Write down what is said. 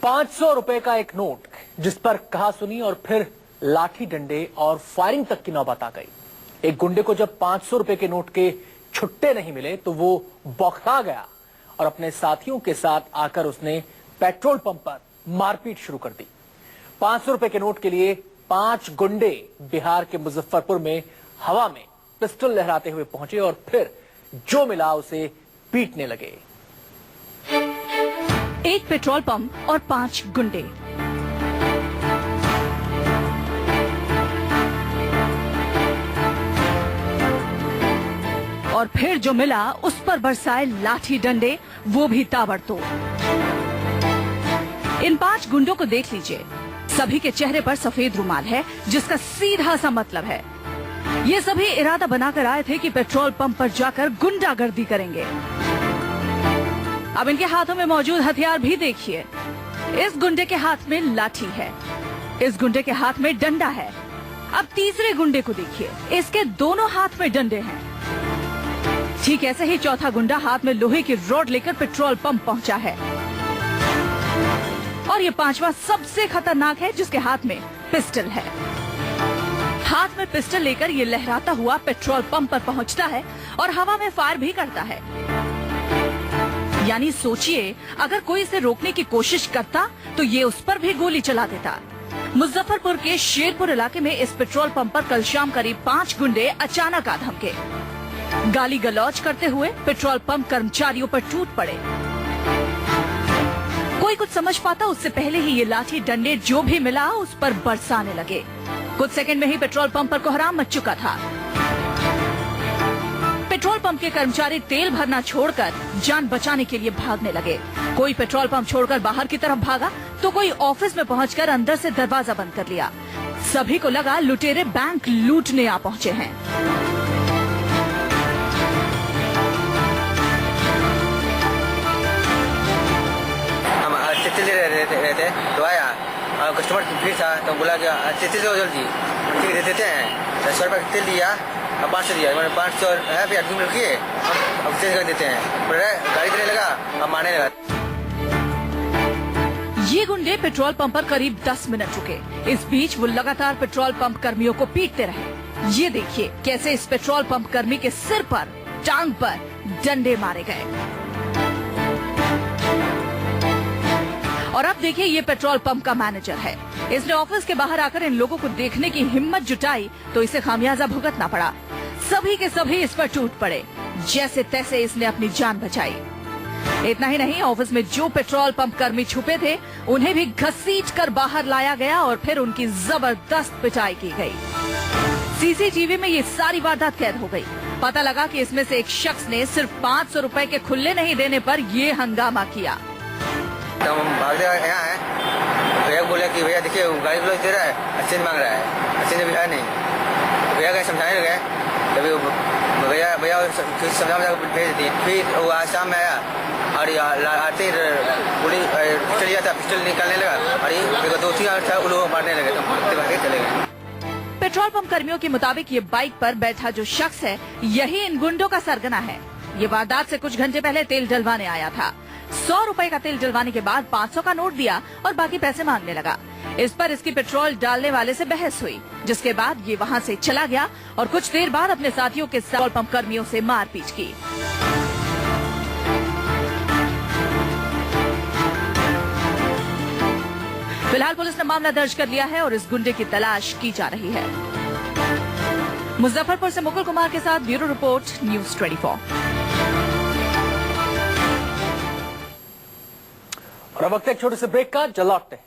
₹500 का एक नोट जिस पर कहा सुनी और फिर लाठी डंडे और फायरिंग तक की नौबत आ गई। एक गुंडे को जब ₹500 के नोट के छुट्टे नहीं मिले तो वो बौखला गया और अपने साथियों के साथ आकर उसने पेट्रोल पंप पर मारपीट शुरू कर दी। ₹500 के नोट के लिए 5 गुंडे बिहार के मुजफ्फरपुर में हवा में पिस्टल लहराते हुए पहुंचे और फिर जो मिला उसे पीटने लगे। एक पेट्रोल पंप और 5 गुंडे। और फिर जो मिला उस पर बरसाए लाठी डंडे, वो भी ताबड़तोड़। इन 5 गुंडों को देख लीजिए। सभी के चेहरे पर सफेद रुमाल है जिसका सीधा सा मतलब है ये सभी इरादा बनाकर आए थे कि पेट्रोल पंप पर जाकर गुंडागर्दी करेंगे। अब इनके हाथों में मौजूद हथियार भी देखिए। इस गुंडे के हाथ में लाठी है, इस गुंडे के हाथ में डंडा है। अब तीसरे गुंडे को देखिए, इसके दोनों हाथ में डंडे हैं। ठीक ऐसे ही चौथा गुंडा हाथ में लोहे की रॉड लेकर पेट्रोल पंप पहुंचा है। और ये 5वां सबसे खतरनाक है जिसके हाथ में पिस्टल है। हाथ में पिस्टल लेकर ये लहराता हुआ पेट्रोल पंप पर पहुंचता है और हवा में फायर भी करता है। यानी सोचिए, अगर कोई इसे रोकने की कोशिश करता तो ये उस पर भी गोली चला देता। मुजफ्फरपुर के शेरपुर इलाके में इस पेट्रोल पंप पर कल शाम करीब 5 गुंडे अचानक आ धमके। गाली गलौज करते हुए पेट्रोल पंप कर्मचारियों पर टूट पड़े। कोई कुछ समझ पाता उससे पहले ही ये लाठी डंडे जो भी मिला उस पर बरसाने लगे। कुछ सेकंड में ही पेट्रोल पंप पर कोहराम मच चुका था। पेट्रोल पंप के कर्मचारी तेल भरना छोड़कर जान बचाने के लिए भागने लगे। कोई पेट्रोल पंप छोड़कर बाहर की तरफ भागा तो कोई ऑफिस में पहुंचकर अंदर से दरवाजा बंद कर लिया। सभी को लगा लुटेरे बैंक लूटने आ पहुंचे हैं। रहते तो आया कस्टमर भीड़ था तो बोला कि तेल दो जल्दी, ठीक है देते हैं। 100 रुपये तेल दिया, 500 दिया, मैंने 500 है फिर 8 मिनट रखिए, अब चेंज कर देते हैं। गाड़ी देने लगा, अब मारने लगा। ये गुंडे पेट्रोल पंप पर करीब 10 मिनट रुके। इस बीच वो लगातार पेट्रोल पंप कर्मियों को पीटते रहे। ये देखिए कैसे इस पेट्रोल पंप कर्मी के सिर पर, टांग पर डंडे मारे गए। और अब देखिए ये पेट्रोल पंप का मैनेजर है। इसने ऑफिस के बाहर आकर इन लोगों को देखने की हिम्मत जुटाई तो इसे खामियाजा भुगतना पड़ा। सभी के सभी इस पर टूट पड़े। जैसे तैसे इसने अपनी जान बचाई। इतना ही नहीं, ऑफिस में जो पेट्रोल पंप कर्मी छुपे थे उन्हें भी घसीट कर बाहर लाया गया और फिर उनकी जबरदस्त पिटाई की गई। सीसीटीवी में ये सारी वारदात कैद हो गई। पता लगा कि इसमें से एक शख्स ने सिर्फ ₹500 के खुले नहीं देने पर ये हंगामा किया। तो हम भागते यहाँ है, भैया बोले कि भैया देखिए गाड़ी ब्लॉक दे रहा है, अच्छे मांग रहा है, अच्छे ने भी है नहीं। भैया गए समझाने लगे, तभी भैया समझा भेज दी। फिर वो आज शाम में आया और आते पुलिस पिस्टल लिया था, पिस्टल निकालने लगा और ये 2-3 था, वो लोग मारने लगे तो भागे चले गए। पेट्रोल पंप कर्मियों के मुताबिक ये बाइक पर बैठा जो शख्स है यही इन गुंडों का सरगना है। ये वारदात से कुछ घंटे पहले तेल डलवाने आया था। ₹100 का तेल डलवाने के बाद 500 का नोट दिया और बाकी पैसे मांगने लगा। इस पर इसकी पेट्रोल डालने वाले से बहस हुई, जिसके बाद ये वहां से चला गया और कुछ देर बाद अपने साथियों के पेट्रोल पंप कर्मियों से मारपीट की। फिलहाल पुलिस ने मामला दर्ज कर लिया है और इस गुंडे की तलाश की जा रही है। मुजफ्फरपुर से मुकुल कुमार के साथ ब्यूरो रिपोर्ट, न्यूज़ 24। और अब वक्त एक छोटे से ब्रेक का, जल्द लौटते हैं।